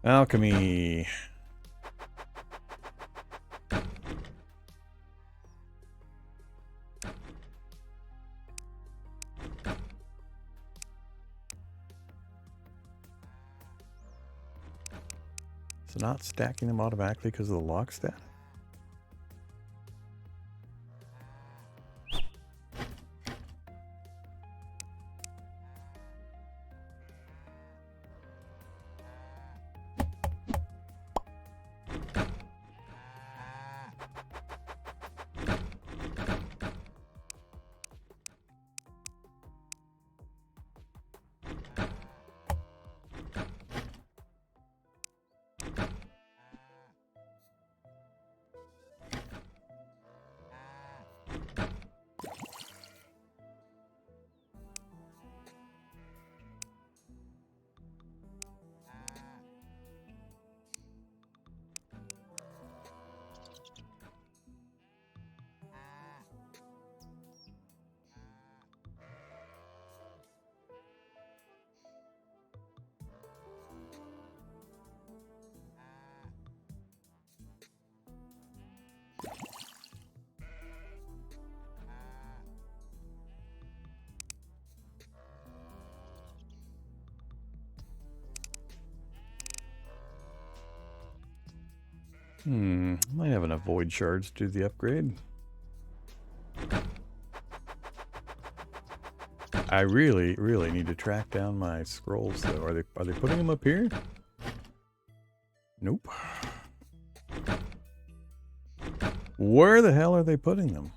Alchemy. So not stacking them automatically because of the lock stat? Might have enough void shards to do the upgrade. I really need to track down my scrolls though. Are they putting them up here? Nope. Where the hell are they putting them?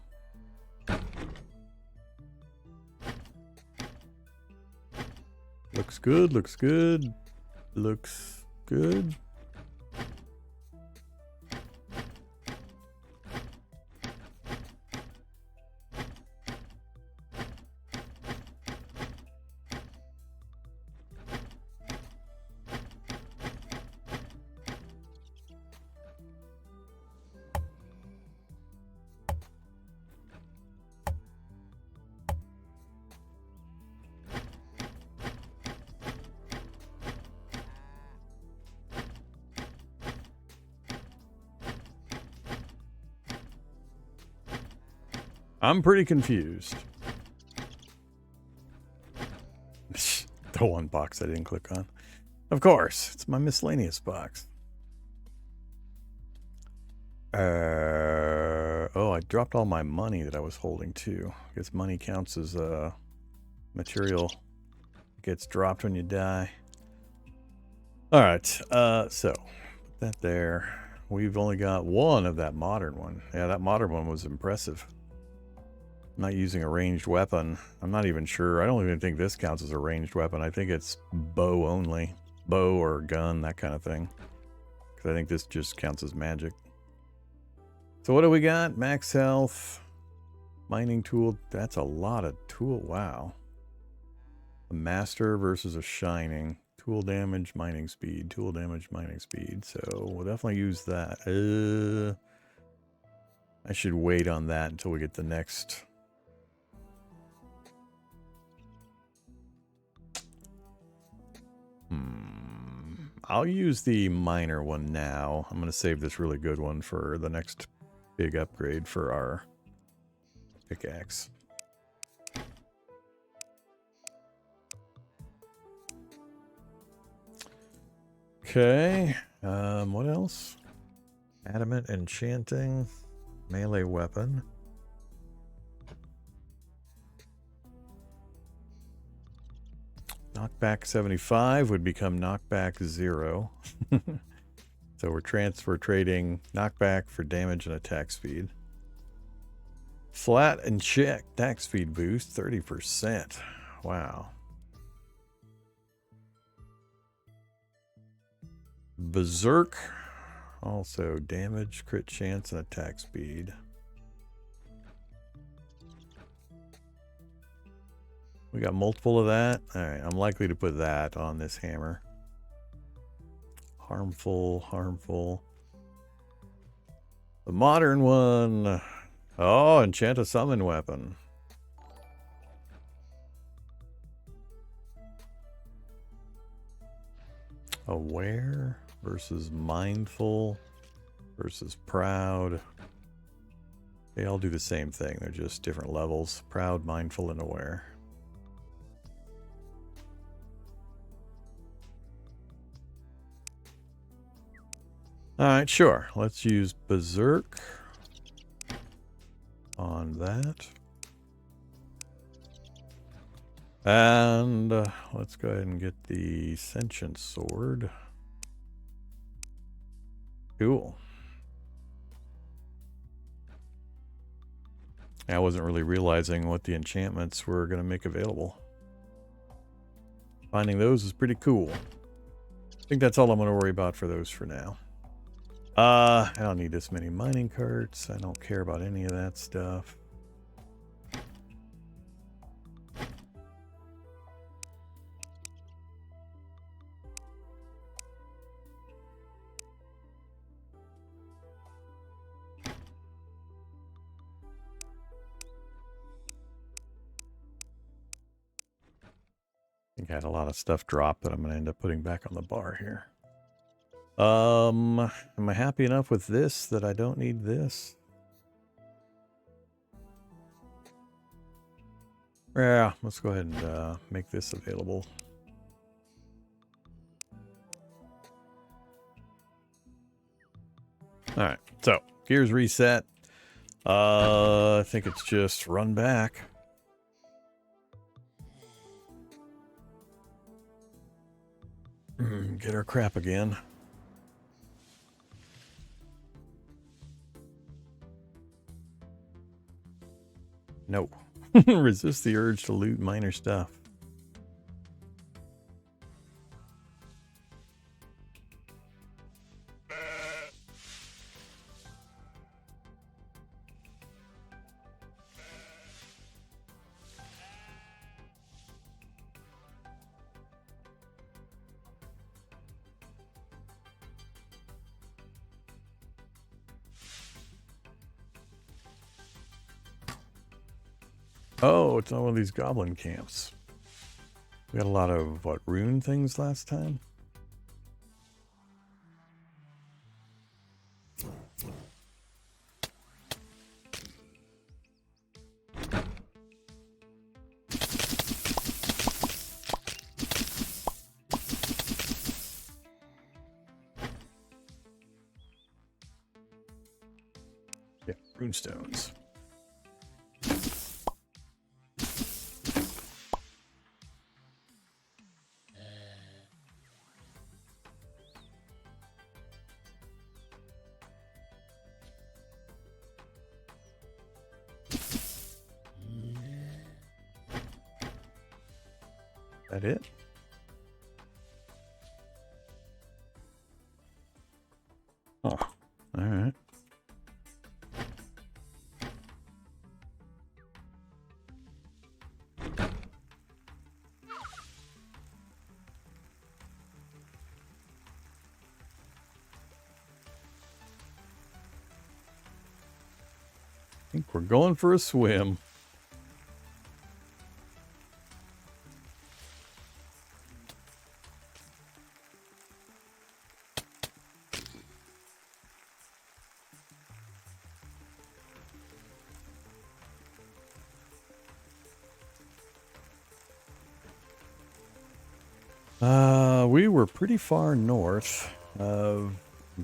Looks good, looks good. Looks good. I'm pretty confused. The one box I didn't click on. Of course, it's my miscellaneous box. Oh, I dropped all my money that I was holding too. I guess money counts as material. It gets dropped when you die. Alright, so put that there. We've only got one of that modern one. Yeah, that modern one was impressive. I'm not using a ranged weapon. I'm not even sure. I don't even think this counts as a ranged weapon. I think it's bow only. Bow or gun, that kind of thing. Because I think this just counts as magic. So what do we got? Max health. Mining tool. That's a lot of tool. Wow. A master versus a shining. Tool damage, mining speed. Tool damage, mining speed. So we'll definitely use that. I should wait on that until we get the next... I'll use the minor one now. I'm going to save this really good one for the next big upgrade for our pickaxe. Okay. What else? Adamant enchanting. Melee weapon. Knockback 75 would become knockback 0. So we're transfer trading knockback for damage and attack speed. Flat and check attack speed boost 30%. Wow. Berserk also damage, crit chance, and attack speed. We got multiple of that. All right, I'm likely to put that on this hammer. Harmful, harmful. The modern one. Oh, enchant a summon weapon. aware versus mindful versus proud. They all do the same thing. They're just different levels. Proud, mindful, and aware. Alright, sure. Let's use Berserk on that. And let's go ahead and get the Sentient Sword. Cool. I wasn't really realizing what the enchantments were going to make available. Finding those is pretty cool. I think that's all I'm going to worry about for those for now. I don't need this many mining carts. I don't care about any of that stuff. I think I had a lot of stuff drop that I'm going to end up putting back on the bar here. Am I happy enough with this that I don't need this? Yeah, let's go ahead and make this available. Alright, so gears reset. I think it's just run back. Get our crap again. No. Resist the urge to loot minor stuff. Oh, it's not one of these goblin camps. We got a lot of, what, rune things last time? Yeah, rune stones. That it? Oh, all right. I think we're going for a swim. We were pretty far north of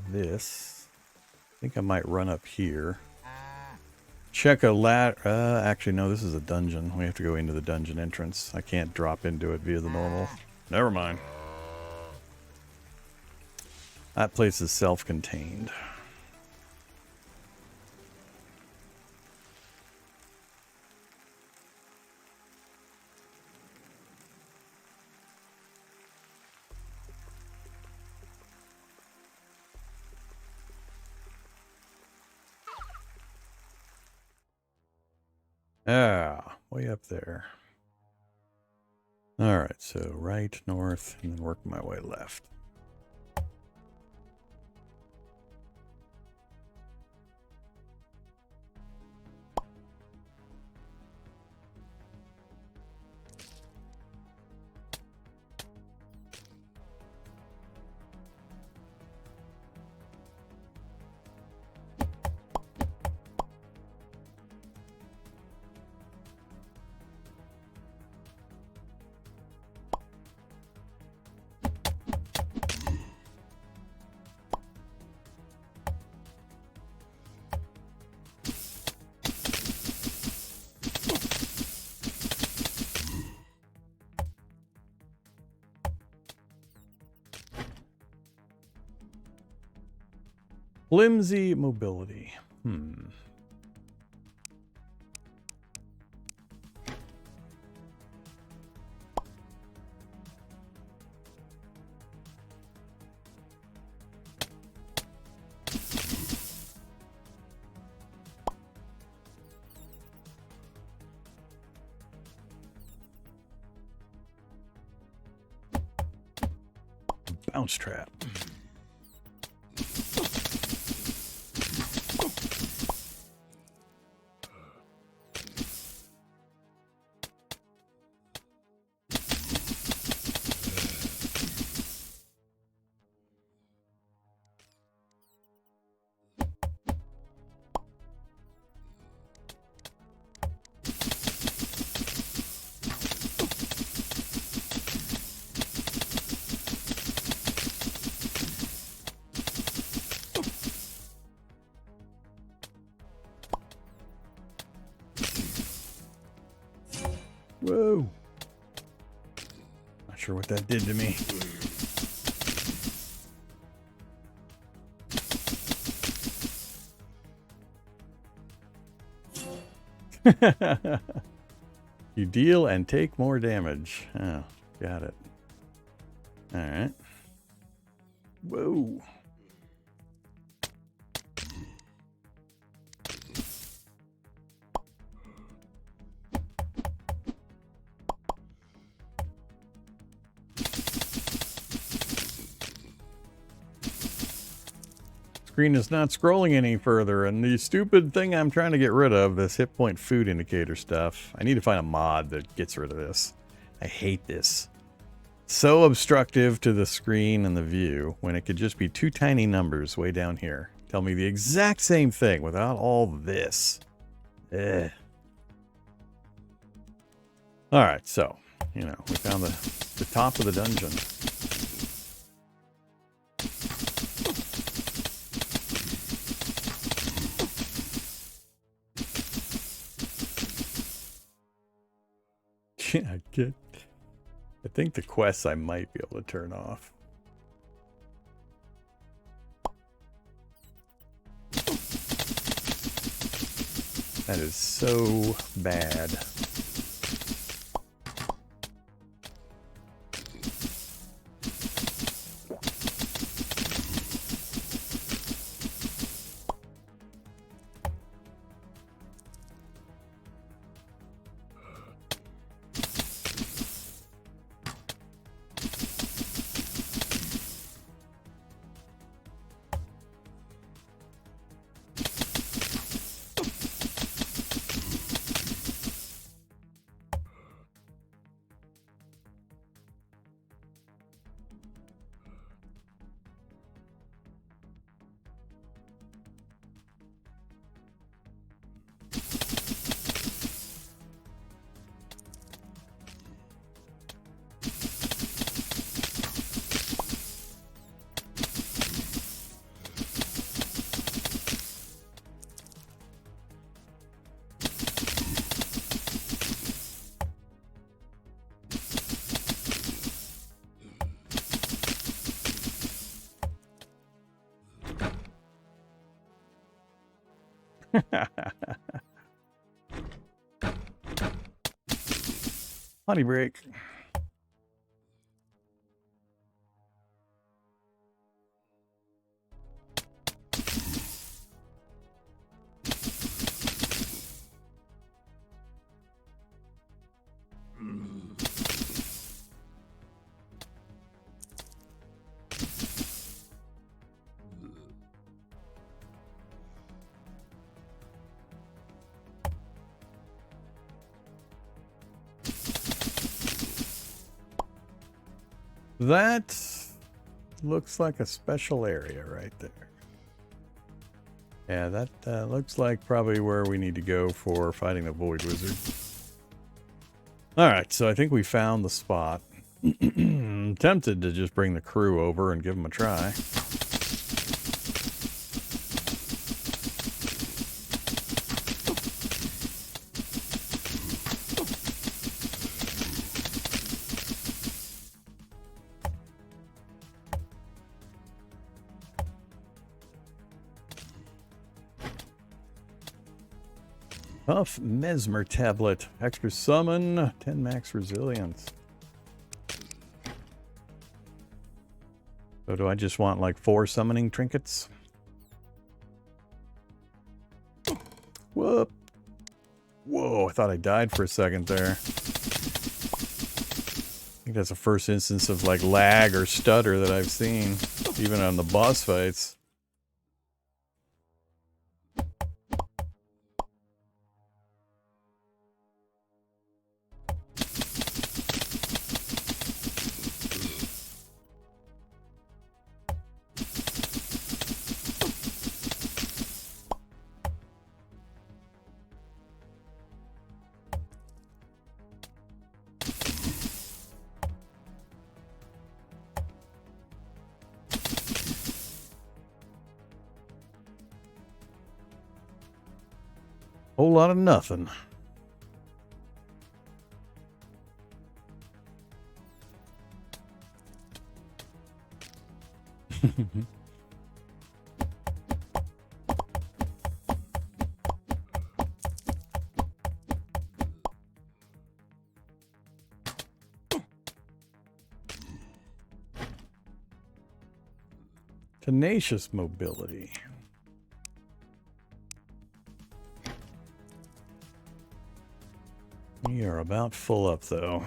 this. I think I might run up here. Check a actually, no, this is a dungeon. We have to go into the dungeon entrance. I can't drop into it via the normal. Never mind. That place is self-contained. Ah, way up there. All right, so right, north, and then work my way left. Flimsy mobility. Bounce trap. Whoa. Not sure what that did to me. You deal and take more damage. Oh, got it. All right. Whoa. Screen is not scrolling any further, and the stupid thing I'm trying to get rid of, this hit point food indicator stuff, I need to find a mod that gets rid of this. I hate this. So obstructive to the screen and the view when it could just be two tiny numbers way down here. Tell me the exact same thing without all this. Ugh. Alright, so, you know, we found the top of the dungeon. I think the quests I might be able to turn off. That is so bad. Honey break. That looks like a special area right there. Yeah, that looks like probably where we need to go for fighting the Void Wizard. Alright, so I think we found the spot. Tempted to just bring the crew over and give them a try. Tough Mesmer Tablet. Extra summon. 10 max resilience. So do I just want like 4 summoning trinkets? Whoop. Whoa, I thought I died for a second there. I think that's the first instance of like lag or stutter that I've seen, even on the boss fights. Whole lot of nothing. Tenacious mobility. We are about full up, though.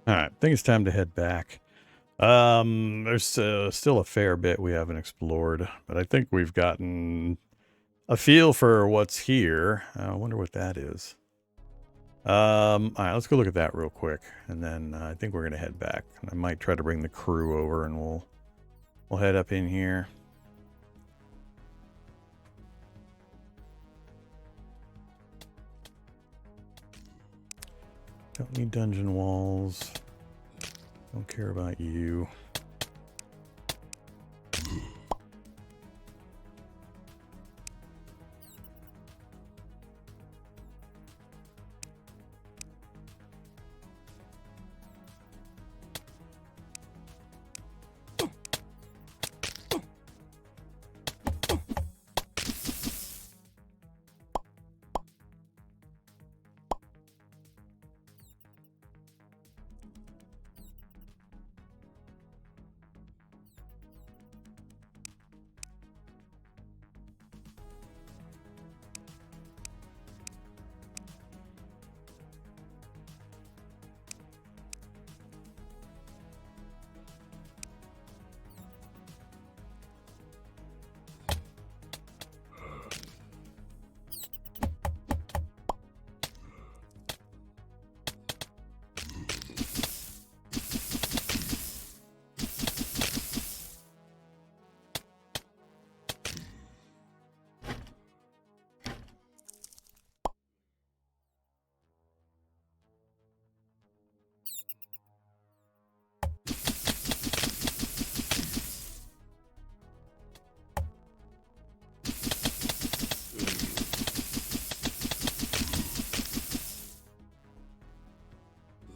All right, I think it's time to head back. There's still a fair bit we haven't explored, but I think we've gotten a feel for what's here. I wonder what that is. All right, let's go look at that real quick, and then I think we're gonna head back. I might try to bring the crew over, and we'll head up in here. Don't need dungeon walls. Don't care about you.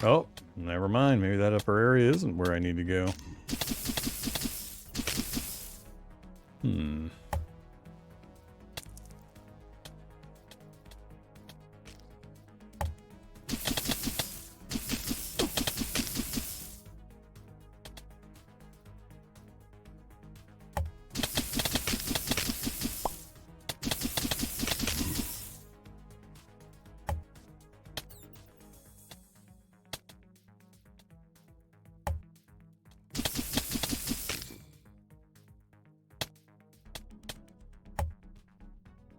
Oh, never mind. Maybe that upper area isn't where I need to go. Hmm.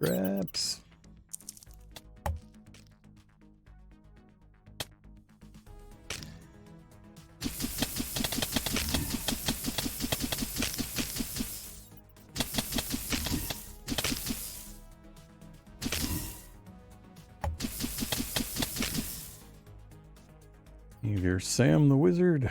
Scraps. Either Sam the Wizard.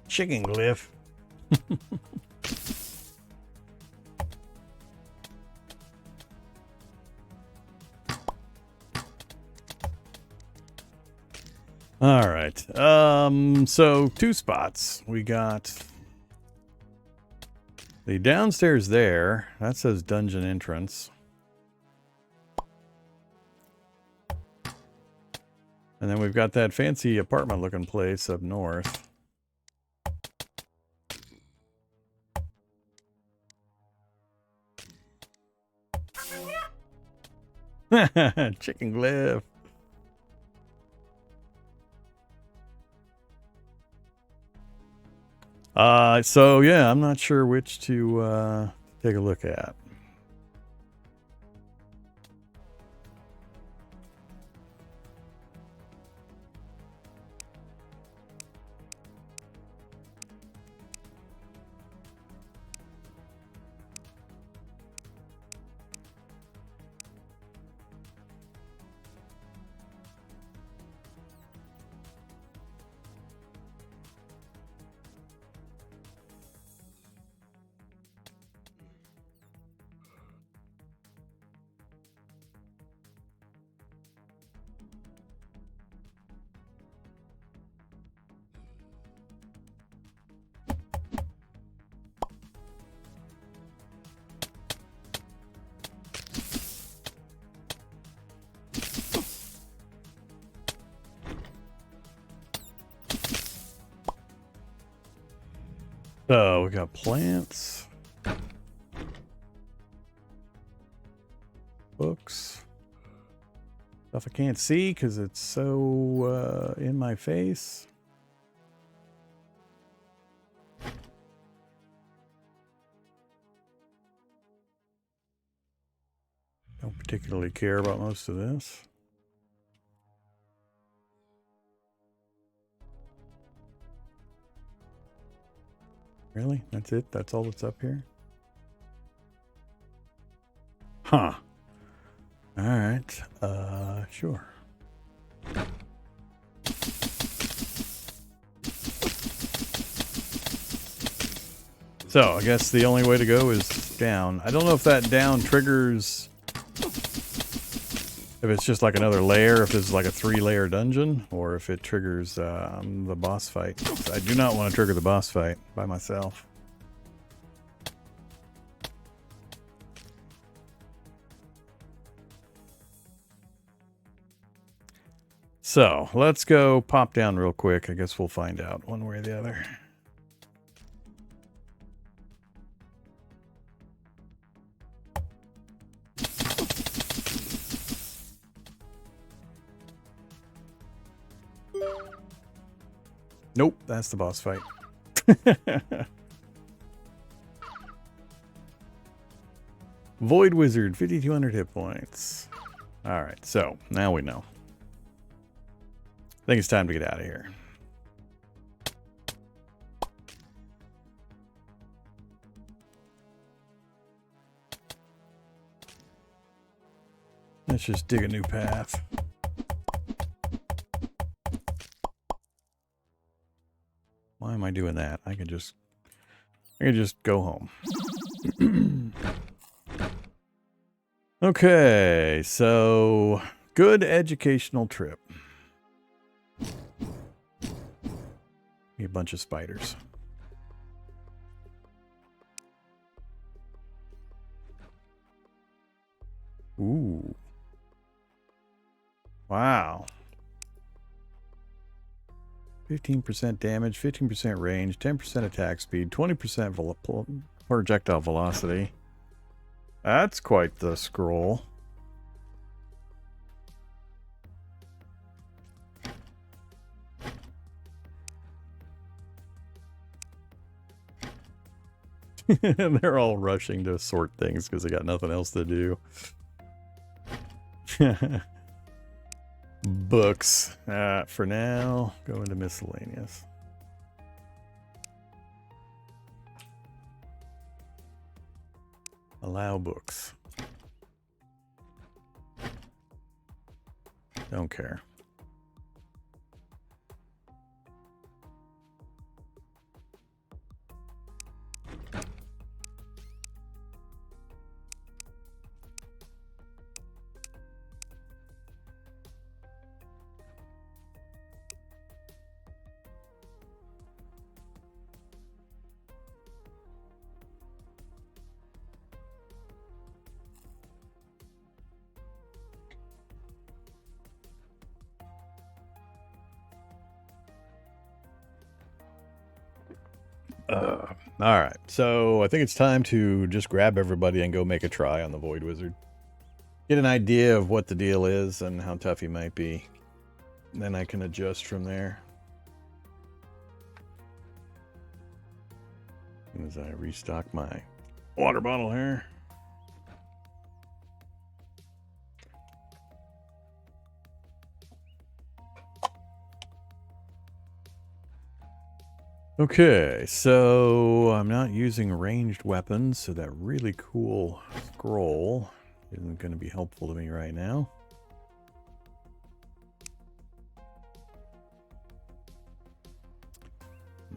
Chicken glyph. All right. So 2 spots. We got the downstairs there. That says dungeon entrance. And then we've got that fancy apartment looking place up north. Chicken glyph. So yeah, I'm not sure which to take a look at. So we got plants, books, stuff I can't see because it's so in my face. Don't particularly care about most of this. Really? That's it? That's all that's up here? Huh. All right. Sure. So, I guess the only way to go is down. I don't know if that down triggers... If it's just like another layer, if it's like a 3-layer dungeon, or if it triggers the boss fight. So I do not want to trigger the boss fight by myself. So, let's go pop down real quick. I guess we'll find out one way or the other. Nope, that's the boss fight. Void Wizard, 5,200 hit points. Alright, so now we know. I think it's time to get out of here. Let's just dig a new path. Why am I doing that? I can just go home. Okay, so good educational trip. A bunch of spiders. Ooh. Wow. 15% damage, 15% range, 10% attack speed, 20% projectile velocity. That's quite the scroll. And they're all rushing to sort things because they got nothing else to do. Books. For now, go into miscellaneous. Allow books. Don't care. Alright, so I think it's time to just grab everybody and go make a try on the Void Wizard. Get an idea of what the deal is and how tough he might be. And then I can adjust from there. As I restock my water bottle here. Okay, so I'm not using ranged weapons, so that really cool scroll isn't going to be helpful to me right now.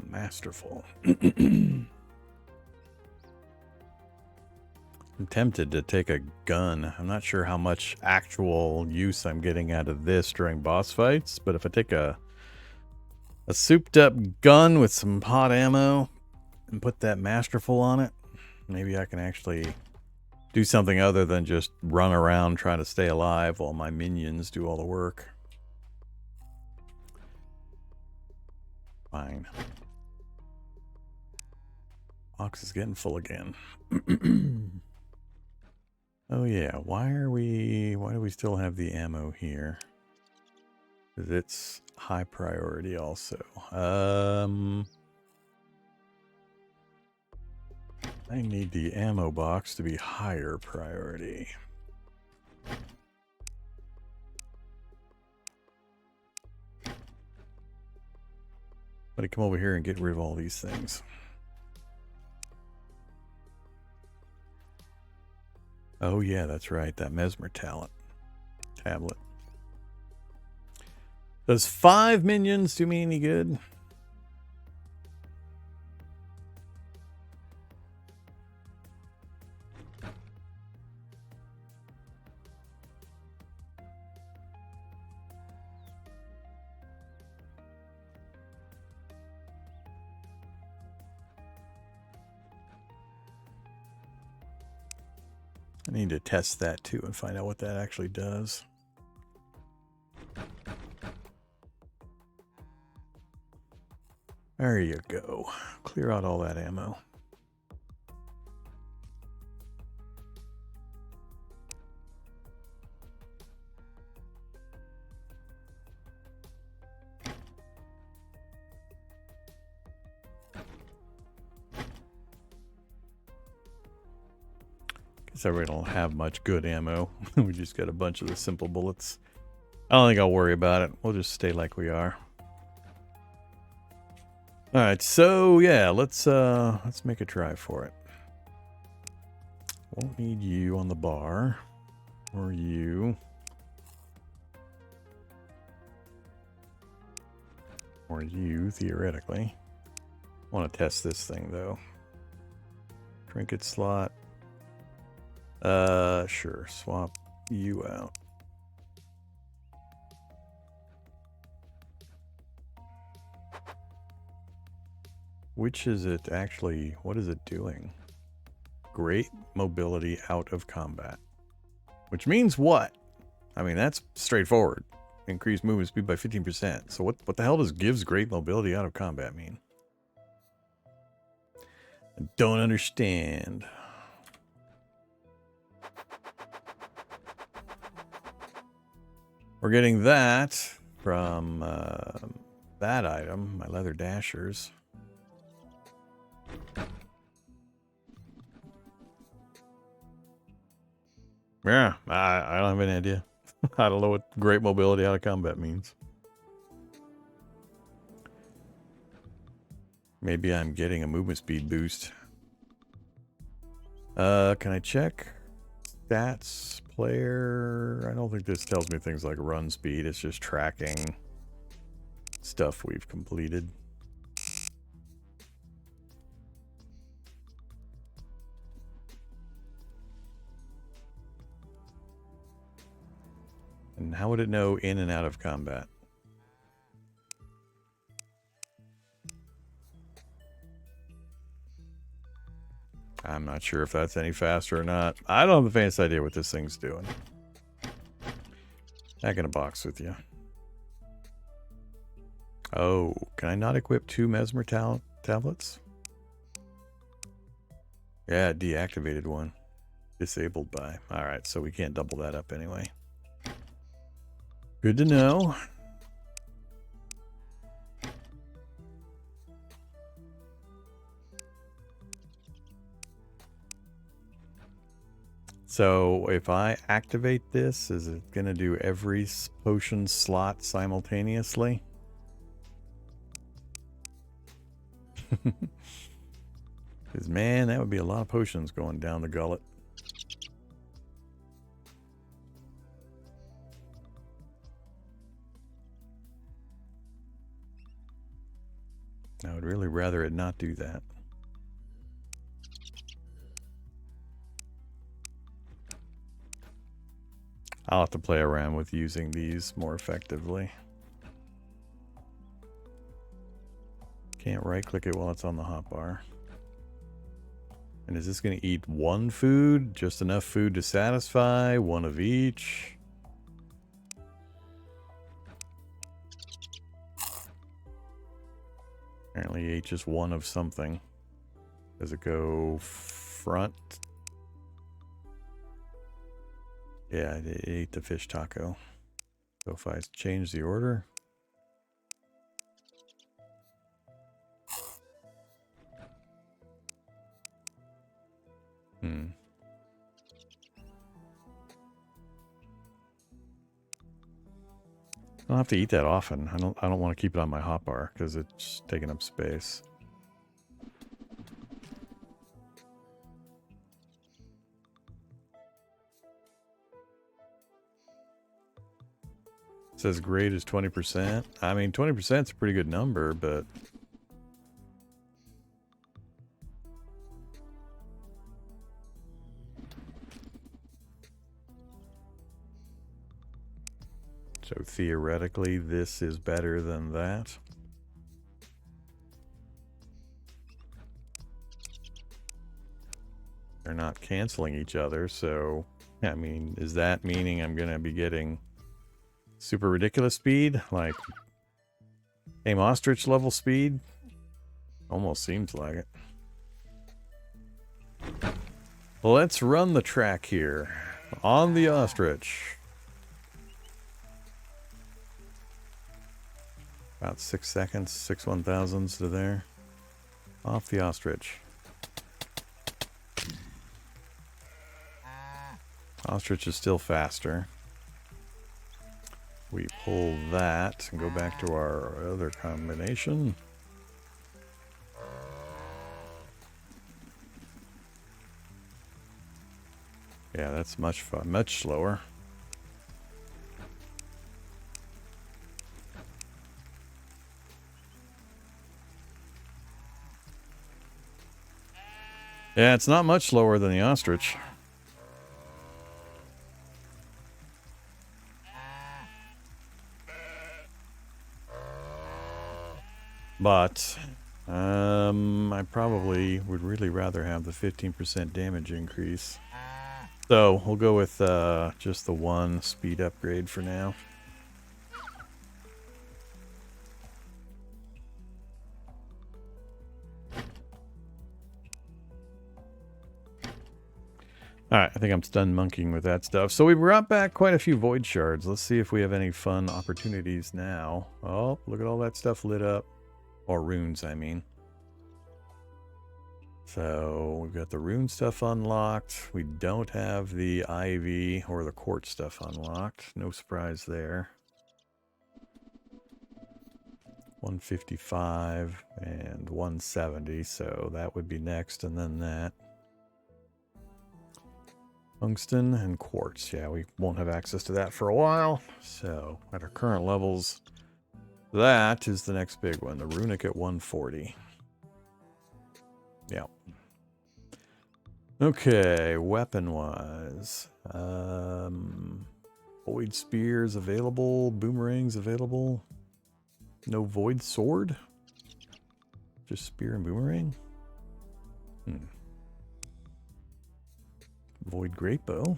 Masterful. I'm tempted to take a gun. I'm not sure how much actual use I'm getting out of this during boss fights, but if I take a souped up gun with some hot ammo and put that masterful on it, maybe I can actually do something other than just run around trying to stay alive while my minions do all the work. Fine. Box is getting full again. Oh yeah, why do we still have the ammo here? Because it's high priority also. I need the ammo box to be higher priority. But I come over here and get rid of all these things. Oh yeah, that's right, that Mesmer tablet. Does 5 minions do me any good? I need to test that too and find out what that actually does. There you go. Clear out all that ammo. Guess everybody don't have much good ammo. We just got a bunch of the simple bullets. I don't think I'll worry about it. We'll just stay like we are. All right, so yeah, let's make a try for it. Won't need you on the bar, or you, or you theoretically. I want to test this thing though. Trinket slot. Sure. Swap you out. Which is it actually? What is it doing? Great mobility out of combat. Which means what? I mean, that's straightforward. Increase movement speed by 15%. So what the hell does gives great mobility out of combat mean? I don't understand. We're getting that from that item, my leather dashers. Yeah, I don't have any idea. I don't know what great mobility out of combat means. Maybe I'm getting a movement speed boost. Can I check stats, player? I don't think this tells me things like run speed. It's just tracking stuff we've completed. And how would it know in and out of combat? I'm not sure if that's any faster or not. I don't have the faintest idea what this thing's doing. Back in a box with you. Oh, can I not equip 2 mesmer tablets? Yeah, deactivated one. Disabled by. Alright, so we can't double that up anyway. Good to know. So if I activate this, is it going to do every potion slot simultaneously? Because, man, that would be a lot of potions going down the gullet. I would really rather it not do that. I'll have to play around with using these more effectively. Can't right-click it while it's on the hotbar. And is this going to eat one food? Just enough food to satisfy? One of each? Apparently ate just one of something. Does it go front? Yeah, it ate the fish taco. So if I change the order... I don't have to eat that often. I don't want to keep it on my hotbar because it's taking up space. It says grade is 20%. I mean, 20% is a pretty good number, but so theoretically, this is better than that. They're not canceling each other, so... I mean, is that meaning I'm going to be getting super ridiculous speed? Like, Aim Ostrich level speed? Almost seems like it. Let's run the track here. On the Ostrich. About 6 seconds, 6 1,000s to there. Off the Ostrich. Ostrich is still faster. We pull that and go back to our other combination. Yeah, that's much fun, much slower. Yeah, it's not much slower than the Ostrich. But I probably would really rather have the 15% damage increase. So we'll go with just the one speed upgrade for now. Alright, I think I'm done monkeying with that stuff. So we brought back quite a few void shards. Let's see if we have any fun opportunities now. Oh, look at all that stuff lit up. Or runes, I mean. So we've got the rune stuff unlocked. We don't have the ivy or the quartz stuff unlocked. No surprise there. 155 and 170, so that would be next, and then that. Tungsten and quartz. Yeah, we won't have access to that for a while. So at our current levels, that is the next big one. The runic at 140. Yeah. Okay, weapon-wise. Void spears available. Boomerangs available. No void sword? Just spear and boomerang? Void great bow.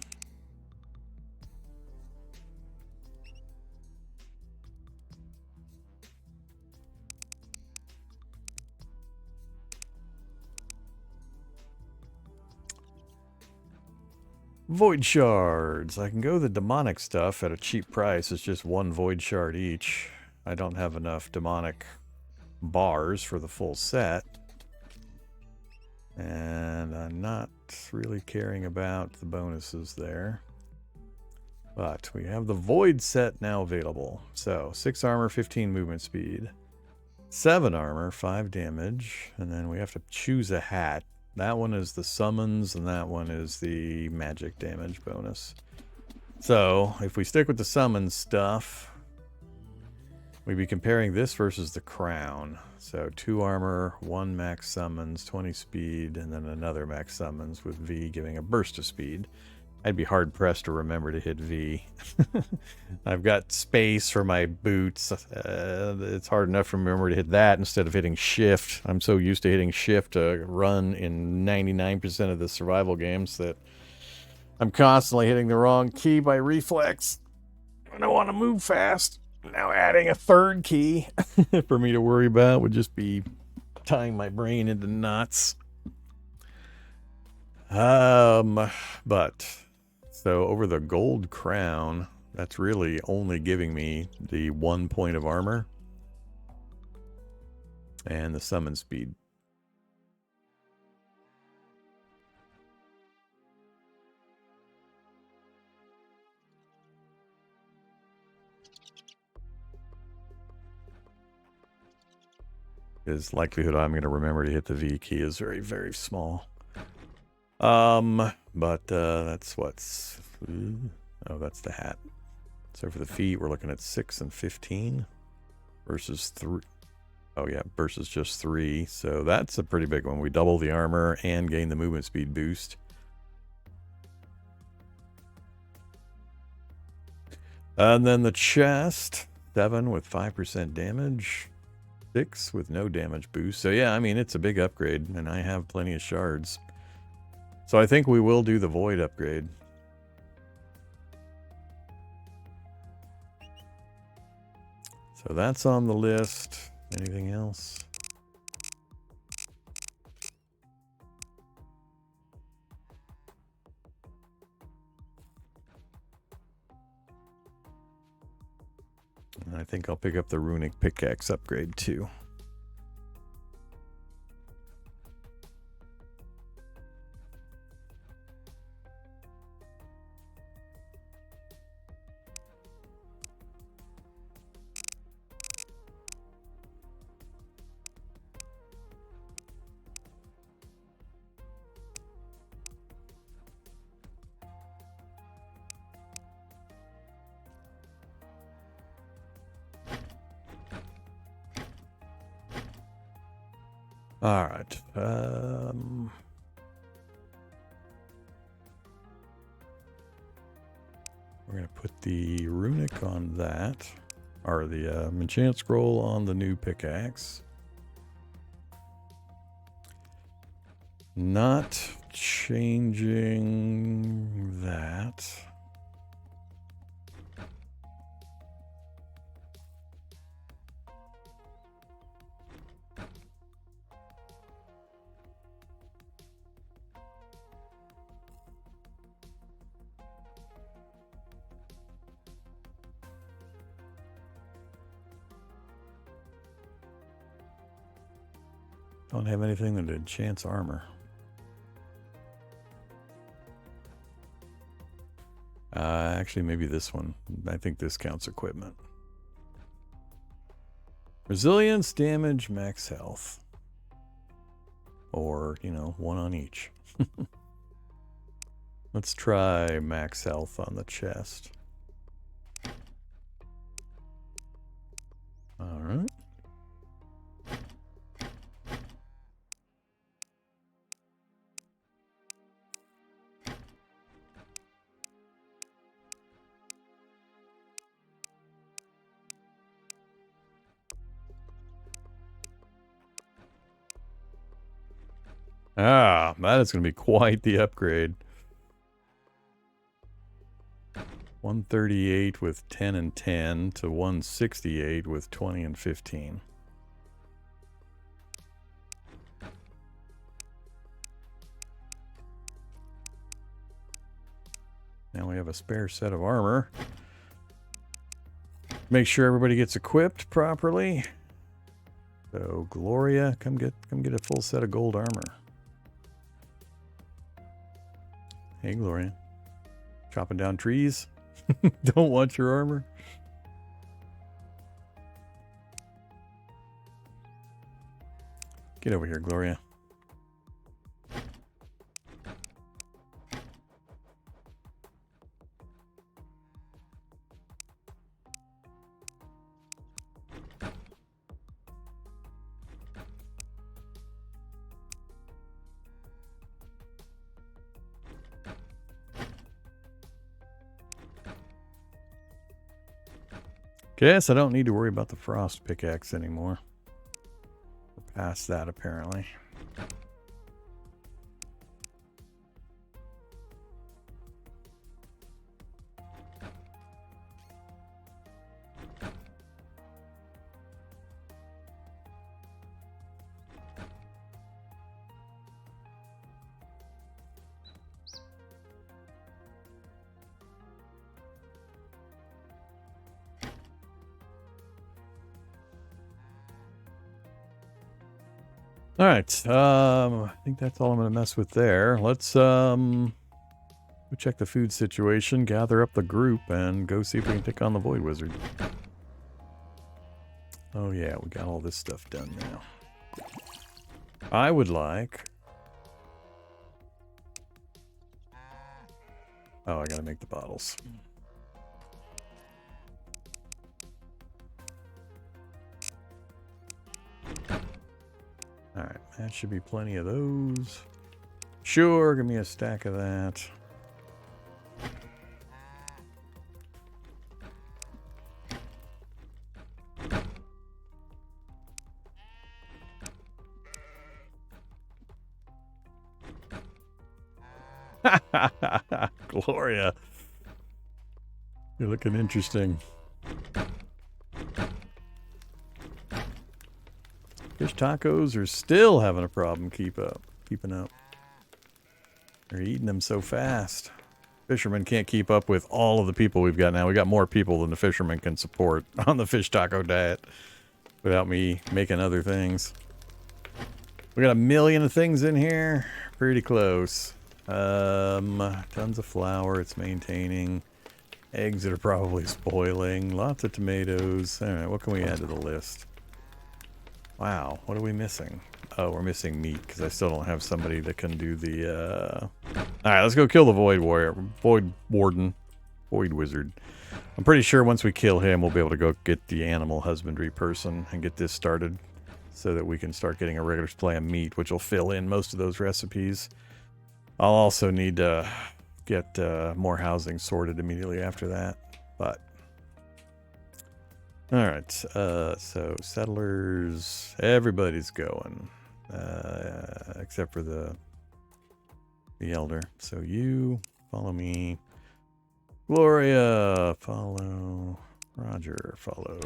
Void shards. I can go the demonic stuff at a cheap price. It's just one void shard each. I don't have enough demonic bars for the full set. And I'm not really caring about the bonuses there. But we have the void set now available. So 6 armor, 15 movement speed. 7 armor, 5 damage. And then we have to choose a hat. That one is the summons, and that one is the magic damage bonus. So, if we stick with the summons stuff, we'd be comparing this versus the crown. So, 2 armor, 1 max summons, 20 speed, and then another max summons with V giving a burst of speed. I'd be hard-pressed to remember to hit V. I've got space for my boots. It's hard enough to remember to hit that instead of hitting shift. I'm so used to hitting shift to run in 99% of the survival games that I'm constantly hitting the wrong key by reflex. I don't want to move fast. Now adding a third key for me to worry about would just be tying my brain into knots. But... So over the gold crown, that's really only giving me the 1 point of armor and the summon speed. His likelihood I'm going to remember to hit the V key is very, very small. But that's what's... Oh, that's the hat. So for the feet, we're looking at 6 and 15 versus 3. Oh, yeah, versus just 3. So that's a pretty big one. We double the armor and gain the movement speed boost. And then the chest, 7 with 5% damage, 6 with no damage boost. So yeah, I mean, it's a big upgrade, and I have plenty of shards. So I think we will do the void upgrade. So that's on the list. Anything else? And I think I'll pick up the runic pickaxe upgrade too. All right. We're going to put the runic on that, or the enchant scroll on the new pickaxe. Not changing that. Don't have anything that enchants armor. Actually, maybe this one. I think this counts equipment. Resilience, damage, max health. Or, you know, one on each. Let's try max health on the chest. All right. Ah, that is going to be quite the upgrade. 138 with 10 and 10 to 168 with 20 and 15. Now we have a spare set of armor. Make sure everybody gets equipped properly. So Gloria, come get a full set of gold armor. Hey Gloria. Chopping down trees. Don't want your armor. Get over here, Gloria. Guess I don't need to worry about the frost pickaxe anymore. We're past that, apparently. All right, I think that's all I'm going to mess with there. Let's go check the food situation, gather up the group, and go see if we can take on the Void Wizard. Oh yeah, we got all this stuff done now. I would like... Oh, I got to make the bottles. Alright, that should be plenty of those. Sure, give me a stack of that. Gloria. You're looking interesting. Fish tacos are still having a problem keeping up. They're eating them so fast. Fishermen can't keep up with all of the people we've got now. We got more people than the fishermen can support on the fish taco diet without me making other things. We got 1 million of things in here. Pretty close. Tons of flour it's maintaining. Eggs that are probably spoiling. Lots of tomatoes. Alright, what can we add to the list? Wow, what are we missing? Oh, we're missing meat because I still don't have somebody that can do the, Alright, let's go kill the Void Warden. Void Wizard. I'm pretty sure once we kill him, we'll be able to go get the animal husbandry person and get this started so that we can start getting a regular supply of meat, which will fill in most of those recipes. I'll also need to get more housing sorted immediately after that, but... Alright, so settlers, everybody's going, except for the elder. So you, follow me. Gloria, follow. Roger, follow.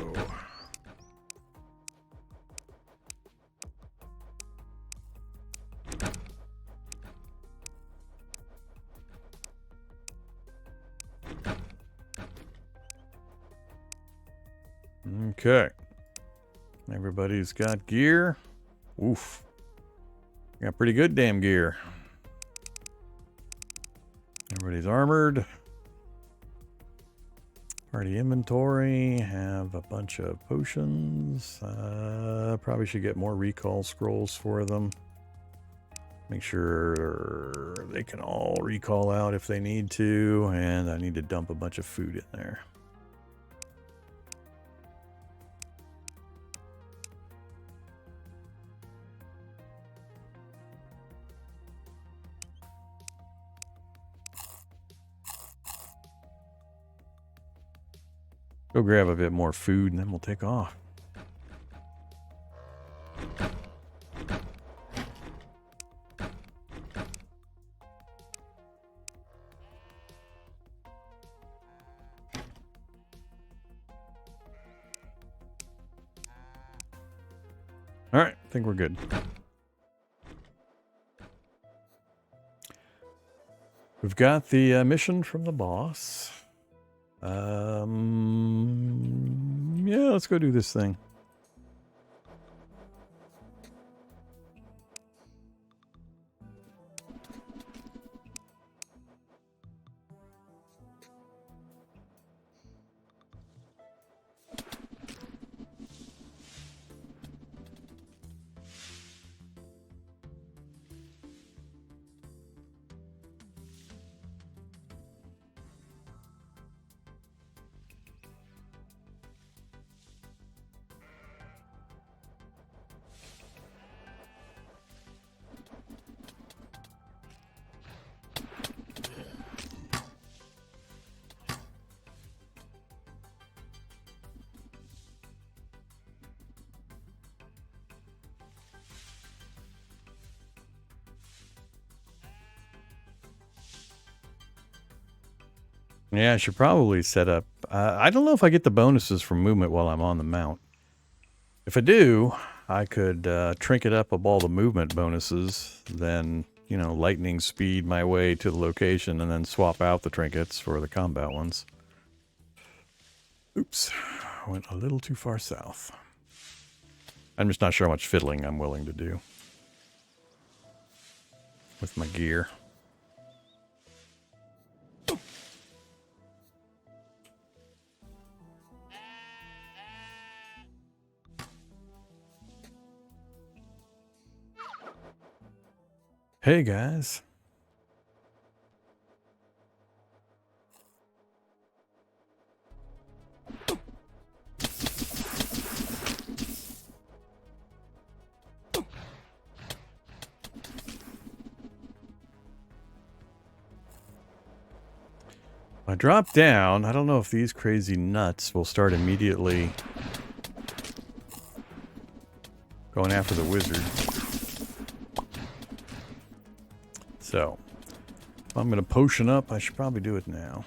Okay. Everybody's got gear. Oof. Got pretty good damn gear. Everybody's armored. Party inventory. Have a bunch of potions. Probably should get more recall scrolls for them. Make sure they can all recall out if they need to. And I need to dump a bunch of food in there. Go grab a bit more food and then we'll take off. All right, I think we're good. We've got the mission from the boss. Yeah, let's go do this thing. Yeah, I should probably set up... I don't know if I get the bonuses from movement while I'm on the mount. If I do, I could trinket up all the movement bonuses, then, you know, lightning speed my way to the location and then swap out the trinkets for the combat ones. Oops, went a little too far south. I'm just not sure how much fiddling I'm willing to do with my gear. Hey guys. I drop down. I don't know if these crazy nuts will start immediately going after the wizard. So, If I'm going to potion up, I should probably do it now.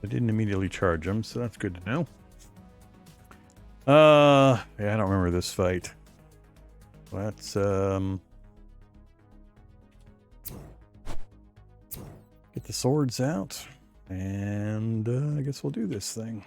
I didn't immediately charge them, so that's good to know. Yeah, I don't remember this fight. Let's get the swords out, and I guess we'll do this thing.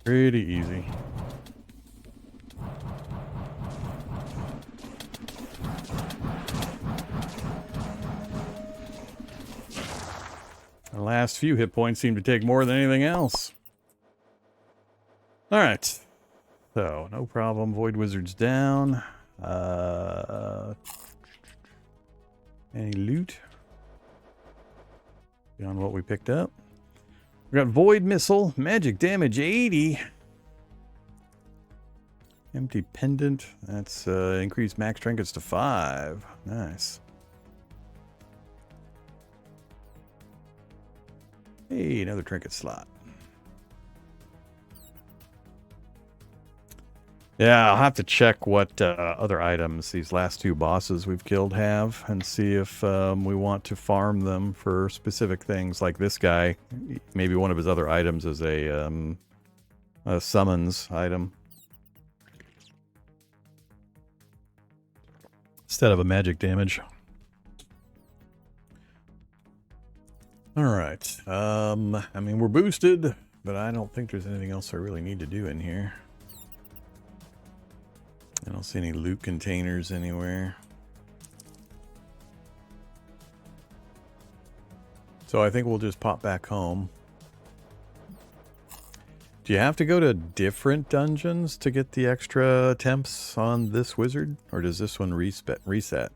Pretty easy. The last few hit points seem to take more than anything else. Alright. So, no problem. Void Wizard's down. Any loot? Beyond what we picked up. We got Void Missile, magic damage 80. Empty Pendant, that's increased max trinkets to 5. Nice. Hey, another trinket slot. Yeah, I'll have to check what other items these last two bosses we've killed have and see if we want to farm them for specific things. Like this guy, maybe one of his other items is a summons item instead of a magic damage. All right. I mean, we're boosted, but I don't think there's anything else I really need to do in here. I don't see any loot containers anywhere. So I think we'll just pop back home. Do you have to go to different dungeons to get the extra attempts on this wizard? Or does this one reset?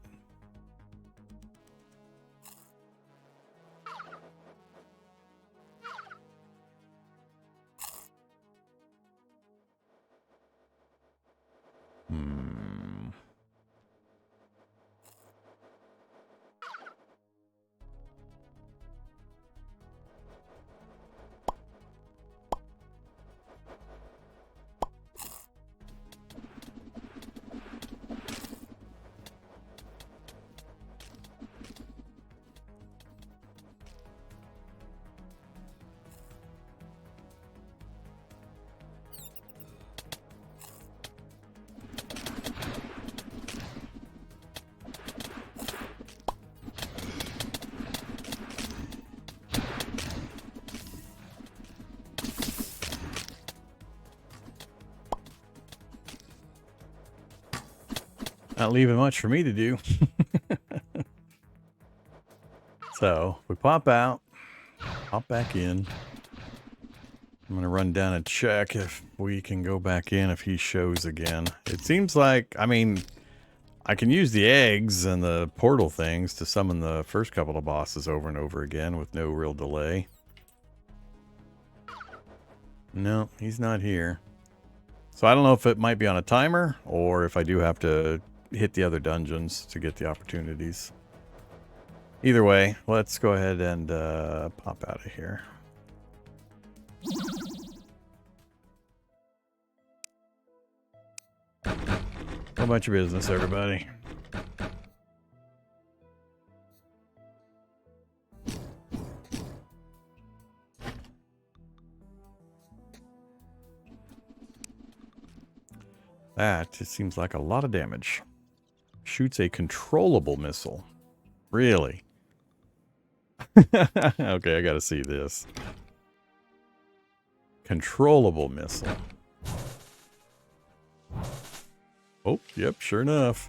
Not leaving much for me to do. So, we pop out, pop back in. I'm going to run down and check if we can go back in if he shows again. It seems like, I mean, I can use the eggs and the portal things to summon the first couple of bosses over and over again with no real delay. No, he's not here. So I don't know if it might be on a timer or if I do have to hit the other dungeons to get the opportunities. Either way, let's go ahead and pop out of here. Go about your business, everybody. That just seems like a lot of damage. Shoots a controllable missile. Really? Okay, I gotta see this. Controllable missile. Oh, yep, sure enough.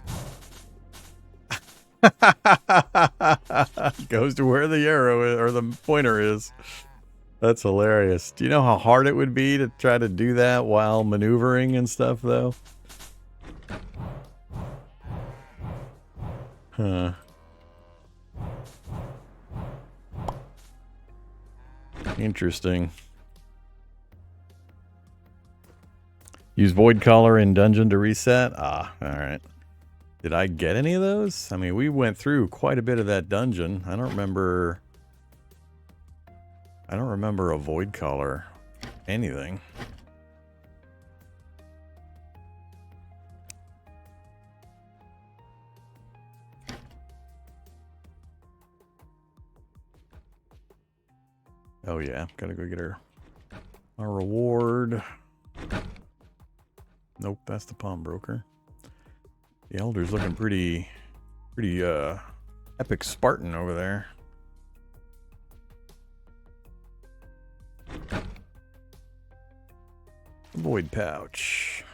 Goes to where the arrow is, or the pointer is. That's hilarious. Do you know how hard it would be to try to do that while maneuvering and stuff, though? Huh. Interesting. Use Void Collar in dungeon to reset? Ah, alright. Did I get any of those? I mean, we went through quite a bit of that dungeon. I don't remember a Void Collar anything. Oh yeah, gotta go get our reward. Nope, that's the pawnbroker. The Elder's looking pretty epic Spartan over there. Void pouch.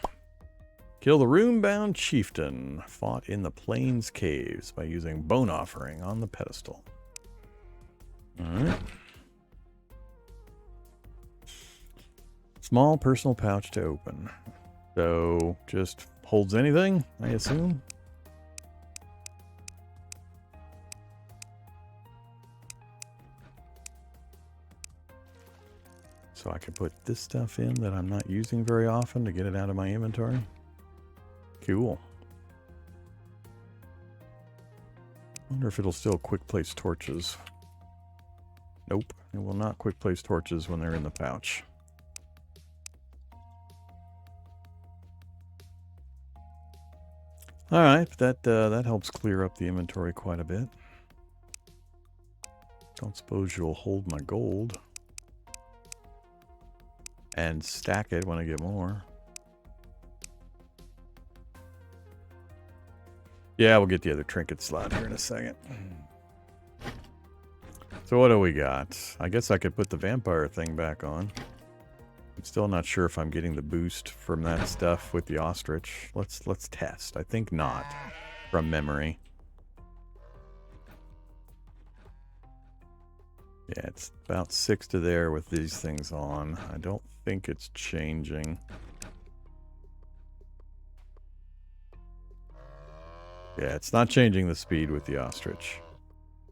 Kill the rune-bound chieftain. Fought in the Plains Caves by using Bone Offering on the pedestal. Alright. Small personal pouch to open. So, just holds anything, I assume? So I can put this stuff in that I'm not using very often to get it out of my inventory. Cool. Wonder if it'll still quick place torches. Nope, it will not quick place torches when they're in the pouch. Alright, that helps clear up the inventory quite a bit. Don't suppose you'll hold my gold. And stack it when I get more. Yeah, we'll get the other trinket slot here in a second. So what do we got? I guess I could put the vampire thing back on. I'm still not sure if I'm getting the boost from that stuff with the ostrich. Let's test. I think not, from memory. Yeah, it's about 6 to there with these things on. I don't think it's changing. Yeah, it's not changing the speed with the ostrich.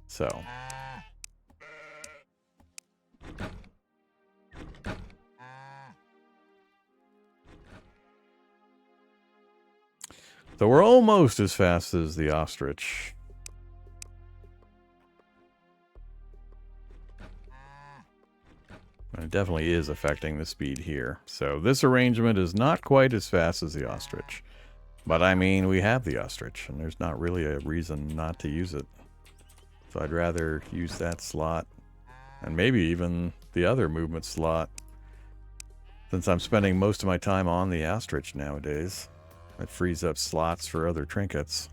So. So we're almost as fast as the ostrich. And it definitely is affecting the speed here. So this arrangement is not quite as fast as the ostrich. But I mean, we have the ostrich, and there's not really a reason not to use it. So I'd rather use that slot, and maybe even the other movement slot, since I'm spending most of my time on the ostrich nowadays. It frees up slots for other trinkets.